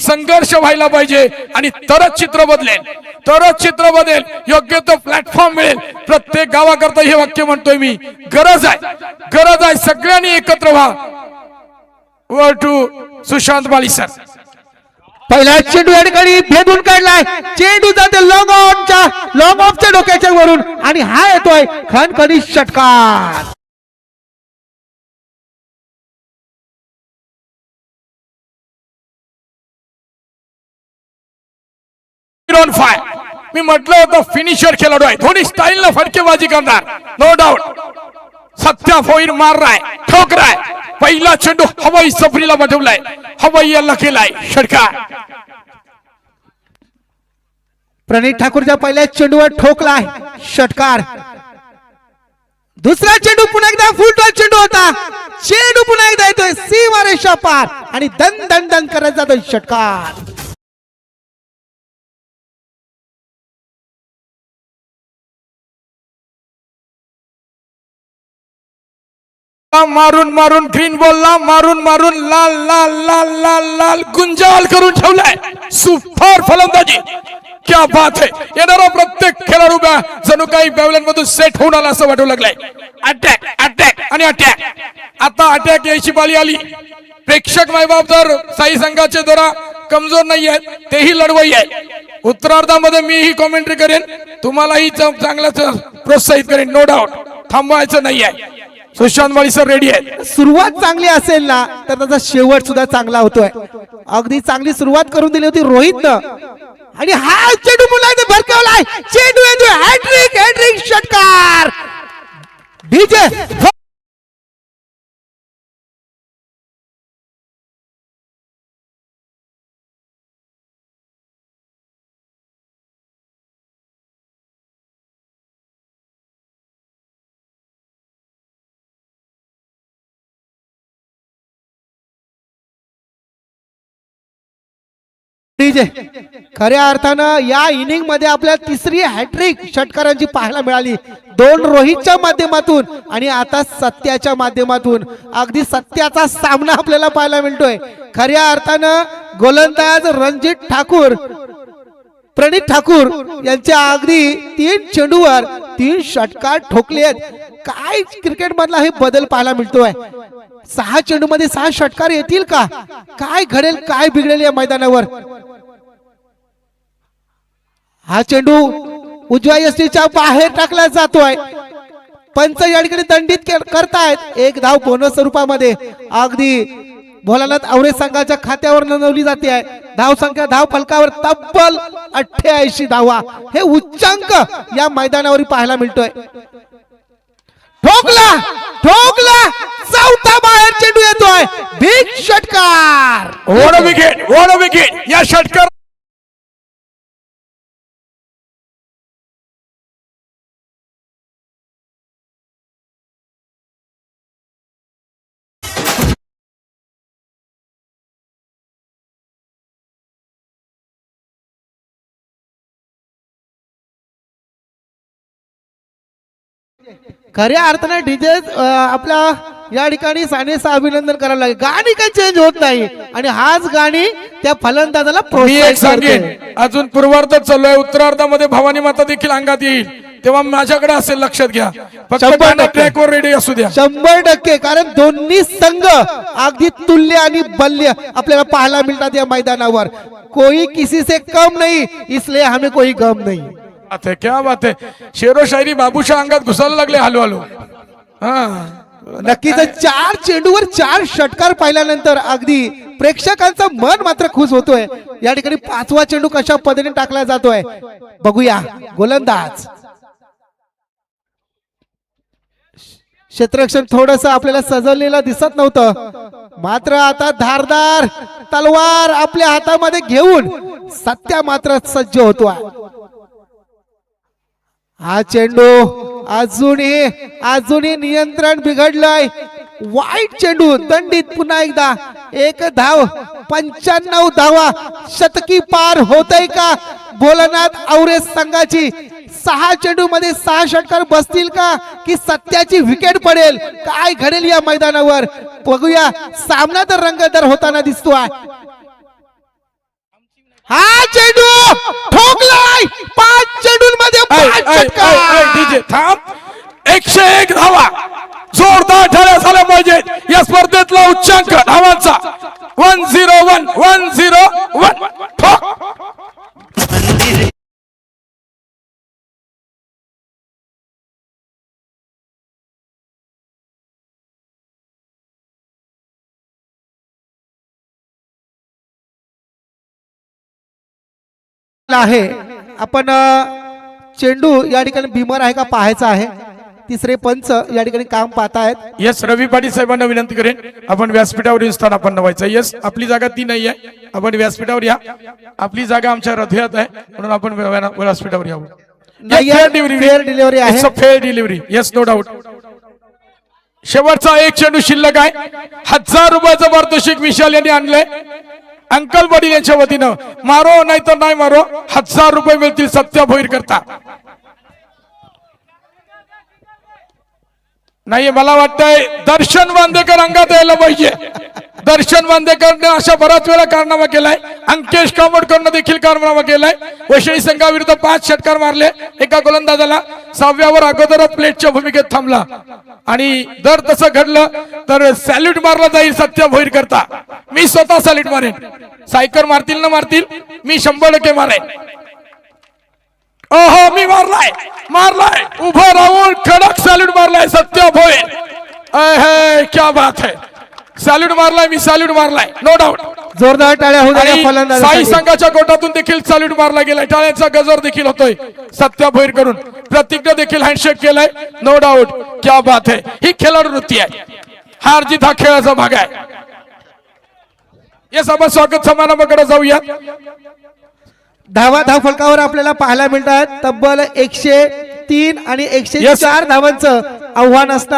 संघर्ष व्हायला पाहिजे आणि तरच चित्र बदलेल योग्य तो प्लॅटफॉर्म मिळेल प्रत्येक गावाकरता हे वाक्य म्हणतोय मी गरज आहे सगळ्यांनी एकत्र व्हा over to Sushant Bali sir पहिला चेंडू या ठिकाणी भेदून काढलाय चेंडू जाते लॉंग ऑफच्या डोक्याच्या वरून आणि हा येतोय खणखणीत षटकार ऑन फायर मी म्हटलं होतं फिनिशर खेळाडू आहे थोडी स्टाईलनं फटकेबाजी करणार नो डाऊट सत्या फोईर मारलाय ठोकराय पहिला चेंडू हवाई सफरीला पाठवलाय हवाई याला केलाय षटकार प्रणित ठाकूरच्या पहिल्या चेंडूवर ठोकलाय षटकार दुसरा चेंडू पुन्हा एकदा फुलटॉस चेंडू होता चेंडू पुन्हा एकदा येतोय सीमारेषा पार आणि दन दन दन करत जातोय षटकार मारून ग्रीन बॉलला मारून लाल लाल लाल लाल लाल गुंजाल करून ठेवलाय सुपर फलंदाजी क्या बात है येणारा प्रत्येक खेळाडू जणू काही बॅवलनमधून सेट होऊन आला असं वाटू लागलाय अटॅक आणि अटॅक आता अटॅक यायची बारी आली प्रेक्षक मायबाप तर साई संघाचे जरा कमजोर नाही आहेत तेही लढवई आहे उत्तरार्धामध्ये मीही कॉमेंट्री करेन तुम्हालाही चांगलाच प्रोत्साहित करेन नो डाऊट थांबवायचं नाही आहे सुशांत बाली सर रेडी आहे सुरुवात चांगली असेल ना तर त्याचा शेवट सुद्धा चांगला होतोय अगदी चांगली सुरुवात करून दिली होती रोहितनं आणि हा चेंडू पुन्हा भरकवलाय चेंडू येतोय हॅट्रिक षटकार डीजे खऱ्या अर्थानं या इनिंग मध्ये आपल्याला तिसरी हॅट्रिक षटकारांची पाहायला मिळाली दोन रोहितच्या माध्यमातून आणि आता सत्याच्या माध्यमातून अगदी सत्याचा सामना आपल्याला पाहायला मिळतोय खऱ्या अर्थानं गोलंदाज रणजित ठाकूर प्रणित ठाकूर यांच्या अगदी 3 चेंडूवर 3 षटकार ठोकले आहेत काय क्रिकेट मधला हे बदल पाहायला मिळतोय 6 चेंडू मध्ये 6 षटकार येतील का काय घडेल काय बिघडेल या मैदानावर हा चेंडू उजव्या यष्टीच्या बाहेर टाकला जातोय पंच या ठिकाणी दंडित करतायत 1 धाव बोनस स्वरूपामध्ये अगदी भोलानाथ आवरे संघाच्या खात्यावर नोंदवली जाते आहे धाव संख्या धाव फलकावर तब्बल 88 धावा हे उच्चांक या मैदानावर पाहायला मिळतोय ठोकला चौथा बाहेर चेंडू येतोय बिग षटकार व्हाट अ विकेट या षटकार खऱ्या अर्थाने डीजे आपल्या या ठिकाणी सानेचं अभिनंदन करायला लागेल गाणी काही चेंज होत नाही आणि हाच गाणी त्या फलंदाजाला प्रोत्साहित करते अजून पूर्वार्धात चालू आहे उत्तरार्धामध्ये भवानी माता देखील अंगात येईल तेव्हा माझ्याकडे असेल लक्षात घ्या फक्त ट्रॅकवर रेडी असू द्या 100% कारण दोन्ही संघ अगदी तुल्य आणि बल्य आपल्याला पाहायला मिळतात या मैदानावर कोई किसी से कम नहीं इसलिए हमें कोई गम नहीं क्या बात है शेरो शायरी बाबूच्या अंगात घुसायला लागले हलू नक्कीच 4 चेंडूवर 4 षटकार पाहिल्यानंतर अगदी प्रेक्षकांचं मन मात्र खुश होतोय या ठिकाणी 5वा चेंडू कशा पद्धतीने टाकला जातोय बघूया गोलंदाज क्षेत्ररक्षण थोडस आपल्याला सजवलेलं दिसत नव्हतं मात्र आता धारदार तलवार आपल्या हातामध्ये घेऊन सत्या मात्र सज्ज होतो हा चेंडू अजूनही नियंत्रण बिघडलंय वाईट चेंडू दंडित पुन्हा एकदा 1 धाव 95 धावा शतकी पार होतय का भोलानाथ आवरे संघाची 6 चेंडू मध्ये 6 षटकार बसतील का की सत्याची विकेट पडेल काय घडेल या मैदानावर बघूया सामना तर रंगतदार होताना दिसतोय हा चेंडू ठोकलाय 5 चेंडूंमध्ये 5 षटकार. डीजे थांब. 101 धावा जोरदार ठळ्या झाल्या पाहिजेत या स्पर्धेतला उच्चांक धावांचा 101 101 ठोक. आहे आपण चेंडू या ठिकाणी भीमर आहे का पाहायचा आहे. तिसरे पंच या ठिकाणी काम पाहतायत. येस रवी पाटील साहेबांना विनंती करेन आपण व्यासपीठावर येऊन स्थान आपण नवायचं. येस आपली जागा ती नाही आहे. आपण व्यासपीठावर या. आपली जागा आमच्या हृदयात आहे म्हणून आपण व्यासपीठावर यावं. फेअर डिलिव्हरी आहे. Fair delivery. Yes no doubt. शेवटचा एक चेंडू शिल्लक आहे. 1000 रुपयाचं पारितोषिक विशाल यांनी आणलंय अंकल पाटील यांच्या वतीनं. मारो नाही तर नाही मारो 1000 रुपये मिळतील सत्य भोईर करता. नाही मला वाटतंय दर्शन बांदेकर अंगात यायला पाहिजे. दर्शन बांदेकरने अशा बराच वेळा कारनामा केलाय. अंकेश कामोडकरनं देखील कारनामा केलाय. वैशाली संघाविरुद्ध 5 षटकार मारले एका गोलंदाजाला. 6व्यावर अगोदरच प्लेटच्या भूमिकेत थांबला आणि जर तसं घडलं तर सॅल्यूट मारला जाईल सत्य भोईर करता. मी स्वतः सॅल्यूट मारेन. सायकर मारतील ना मारतील मी 100% मारेन. ओहो मी मारलाय उभं राहून कडक सॅल्यूट मारलाय सत्य भोईर. अहे क्या बात है. सॅल्यूट मारलाय मी सॅल्यूट मारलाय नो डाऊट. जोरदार टाळ्या होत आहेत साई फलंदाजासाठी. संघाच्या कोटातून देखील सॅल्यूट मारला गेलाय. टाळ्यांचा गजर देखील होतोय सत्या भोईर करून. प्रतीकने देखील हँडशेक केलाय नो डाऊट. क्या बात है. ही खेळाडू वृत्ती आहे. हार जीत हा खेळाचा भाग आहे. येस आपण स्वागत समारंभाकडे जाऊया. धावा फलकावर आपल्याला पाहायला मिळतात तब्बल 103 आणि 104 धावांचं आव्हान असणार.